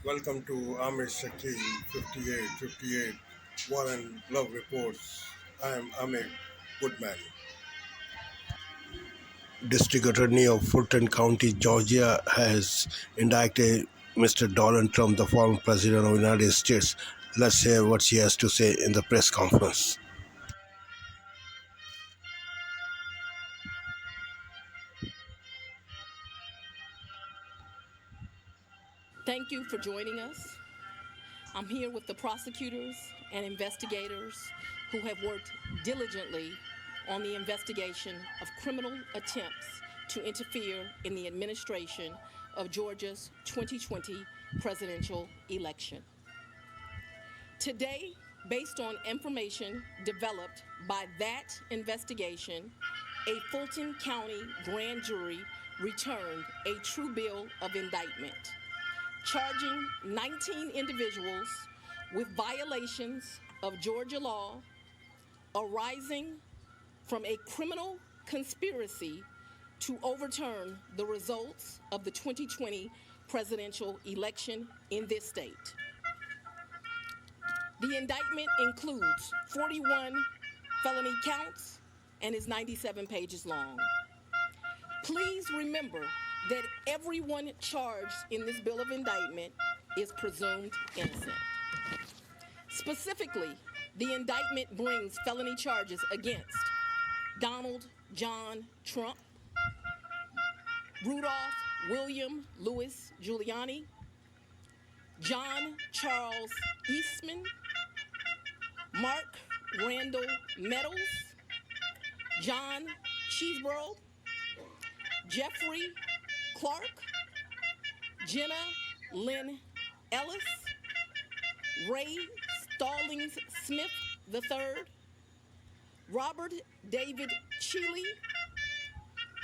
Welcome to Amir Shakil 5858 Warren Love Reports. I am Amir Goodman. District Attorney of Fulton County, Georgia, has indicted Mr. Donald Trump, the former President of the United States. Let's hear what she has to say in the press conference. Thank you for joining us. I'm here with the prosecutors and investigators who have worked diligently on the investigation of criminal attempts to interfere in the administration of Georgia's 2020 presidential election. Today, based on information developed by that investigation, a Fulton County grand jury returned a true bill of indictment charging 19 individuals with violations of Georgia law arising from a criminal conspiracy to overturn the results of the 2020 presidential election in this state. The indictment includes 41 felony counts and is 97 pages long. Please remember that everyone charged in this bill of indictment is presumed innocent. Specifically, the indictment brings felony charges against Donald John Trump, Rudolph William Louis Giuliani, John Charles Eastman, Mark Randall Meadows, John Cheeseborough, Jeffrey Clark, Jenna Lynn Ellis, Ray Stallings Smith III, Robert David Cheeley,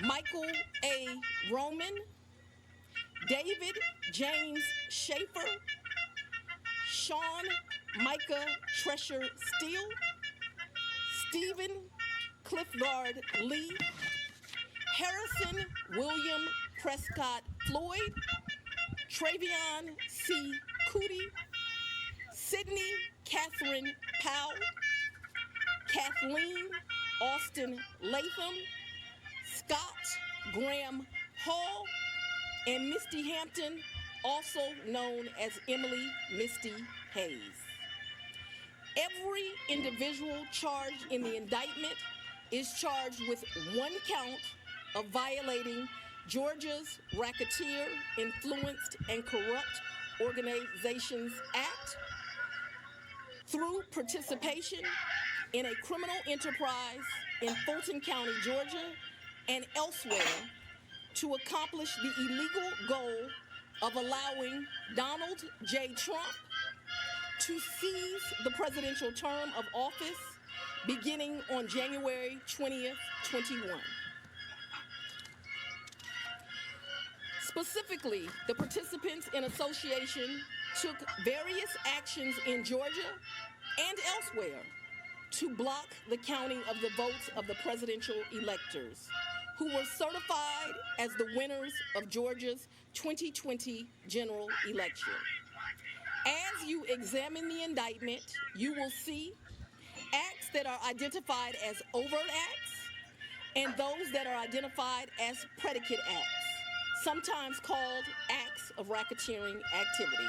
Michael A. Roman, David James Schaefer, Sean Micah Tresher Steele, Stephen Cliffgard Lee, Harrison William Prescott Floyd, Travion C. Cootie, Sydney Catherine Powell, Kathleen Austin Latham, Scott Graham Hall, and Misty Hampton, also known as Emily Misty Hayes. Every individual charged in the indictment is charged with one count of violating Georgia's Racketeer, Influenced, and Corrupt Organizations Act through participation in a criminal enterprise in Fulton County, Georgia, and elsewhere to accomplish the illegal goal of allowing Donald J. Trump to seize the presidential term of office beginning on January 20th, 21. Specifically, the participants in association took various actions in Georgia and elsewhere to block the counting of the votes of the presidential electors who were certified as the winners of Georgia's 2020 general election. As you examine the indictment, you will see acts that are identified as overt acts and those that are identified as predicate acts, sometimes called acts of racketeering activity.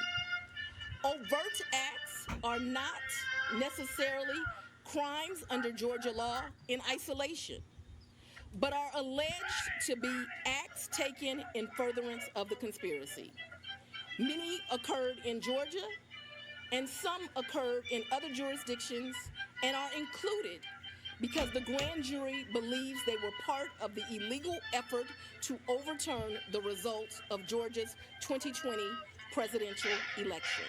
Overt acts are not necessarily crimes under Georgia law in isolation, but are alleged to be acts taken in furtherance of the conspiracy. Many occurred in Georgia, and some occurred in other jurisdictions and are included because the grand jury believes they were part of the illegal effort to overturn the results of Georgia's 2020 presidential election.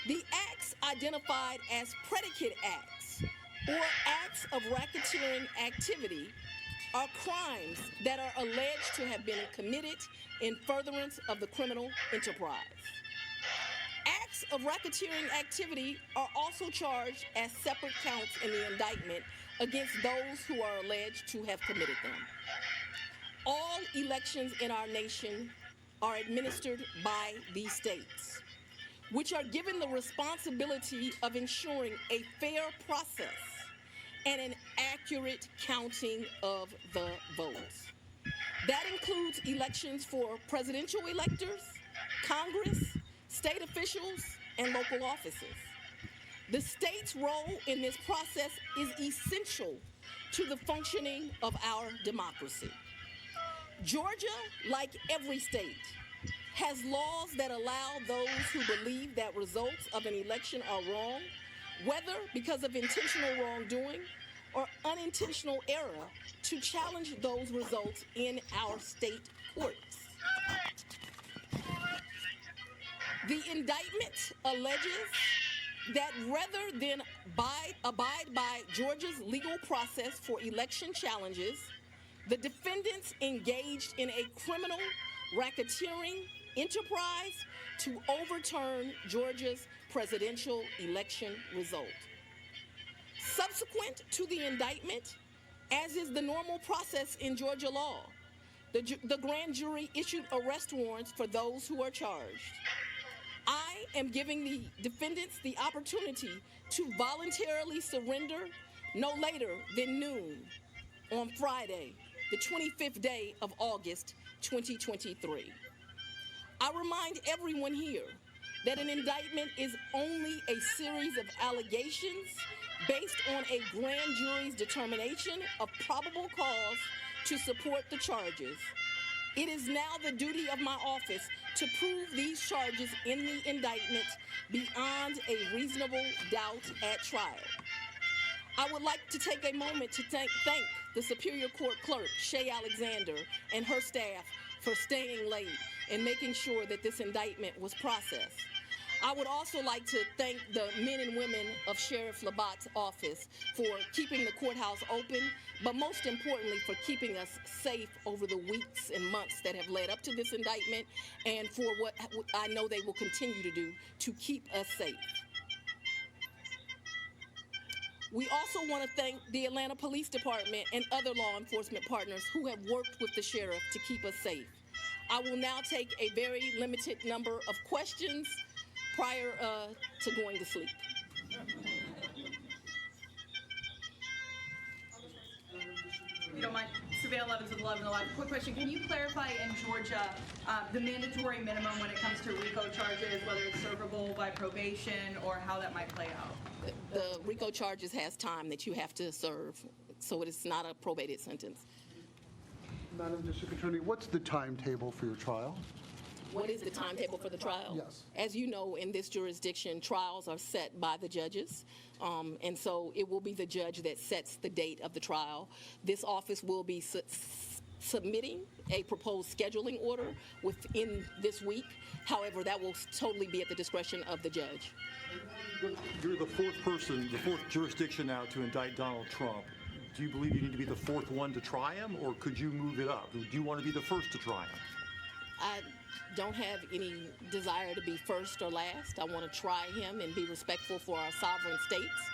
The acts identified as predicate acts or acts of racketeering activity are crimes that are alleged to have been committed in furtherance of the criminal enterprise. Acts of racketeering activity are also charged as separate counts in the indictment against those who are alleged to have committed them. All elections in our nation are administered by these states, which are given the responsibility of ensuring a fair process and an accurate counting of the votes. That includes elections for presidential electors, Congress, state officials, and local offices. The state's role in this process is essential to the functioning of our democracy. Georgia, like every state, has laws that allow those who believe that results of an election are wrong, whether because of intentional wrongdoing or unintentional error, to challenge those results in our state courts. The indictment alleges that rather than abide by Georgia's legal process for election challenges, the defendants engaged in a criminal racketeering enterprise to overturn Georgia's presidential election result. Subsequent to the indictment, as is the normal process in Georgia law, the grand jury issued arrest warrants for those who are charged. I am giving the defendants the opportunity to voluntarily surrender no later than noon on Friday, the 25th day of August, 2023. I remind everyone here that an indictment is only a series of allegations based on a grand jury's determination of probable cause to support the charges. It is now the duty of my office to prove these charges in the indictment beyond a reasonable doubt at trial. I would like to take a moment to thank the Superior Court Clerk, Shay Alexander, and her staff for staying late and making sure that this indictment was processed. I would also like to thank the men and women of Sheriff Labatt's office for keeping the courthouse open, but most importantly for keeping us safe over the weeks and months that have led up to this indictment, and for what I know they will continue to do to keep us safe. We also want to thank the Atlanta Police Department and other law enforcement partners who have worked with the sheriff to keep us safe. I will now take a very limited number of questions prior to going to sleep. If you don't mind, Surveil Evans with 11 Alive. Quick question, can you clarify in Georgia the mandatory minimum when it comes to RICO charges, whether it's servable by probation or how that might play out? The RICO charges has time that you have to serve, so it is not a probated sentence. Madam District Attorney, what's the timetable for your trial? What is the timetable for the trial? Yes. As you know, in this jurisdiction, trials are set by the judges, and so it will be the judge that sets the date of the trial. This office will be submitting a proposed scheduling order within this week. However, that will totally be at the discretion of the judge. You're the fourth person, the fourth jurisdiction now to indict Donald Trump. Do you believe you need to be the fourth one to try him, or could you move it up? Do you want to be the first to try him? I don't have any desire to be first or last. I want to try him and be respectful for our sovereign states.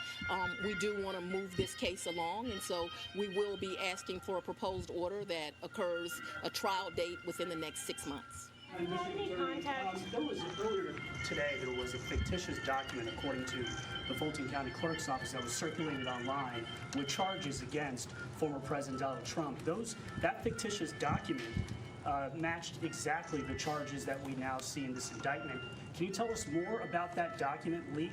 We do want to move this case along, and so we will be asking for a proposed order that occurs a trial date within the next 6 months. There was earlier today, there was a fictitious document, according to the Fulton County Clerk's Office, that was circulated online with charges against former President Donald Trump. That fictitious document matched exactly the charges that we now see in this indictment. Can you tell us more about that document leak?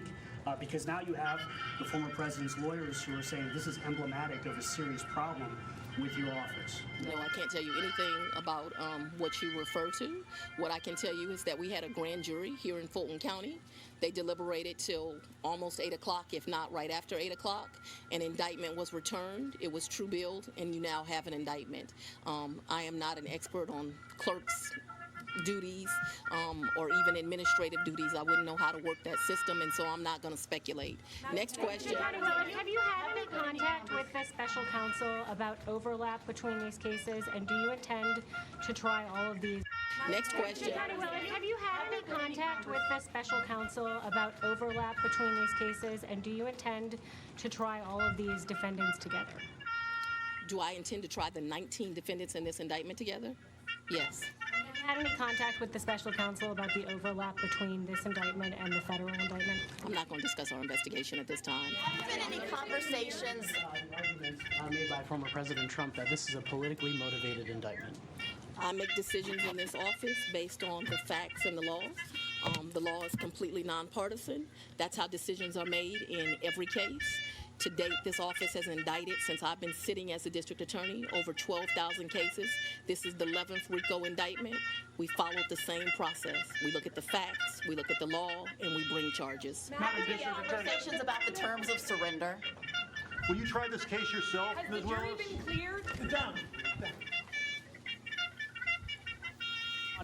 Because now you have the former president's lawyers who are saying this is emblematic of a serious problem with your office. No, I can't tell you anything about what you refer to. What I can tell you is that we had a grand jury here in Fulton County. They deliberated till almost 8 o'clock, if not right after 8 o'clock. An indictment was returned. It was true billed, and you now have an indictment. I am not an expert on clerks' duties or even administrative duties. I wouldn't know how to work that system, and so I'm not going to speculate. Next question. Have you had any contact with the special counsel about overlap between these cases, and do you intend to try all of these? Next question. Have you had any contact with the special counsel about overlap between these cases, and do you intend to try all of these defendants together? Do I intend to try the 19 defendants in this indictment together? Yes. Had any contact with the special counsel about the overlap between this indictment and the federal indictment? I'm not going to discuss our investigation at this time. Have there been any conversations? Arguments made by former President Trump that this is a politically motivated indictment. I make decisions in this office based on the facts and the law. The law is completely nonpartisan. That's how decisions are made in every case. To date, this office has indicted, since I've been sitting as the district attorney, over 12,000 cases. This is the 11th RICO indictment. We followed the same process. We look at the facts, we look at the law, and we bring charges. Conversations about the terms of surrender? Will you try this case yourself, Has Ms. the jury Willis? been cleared? Sit down.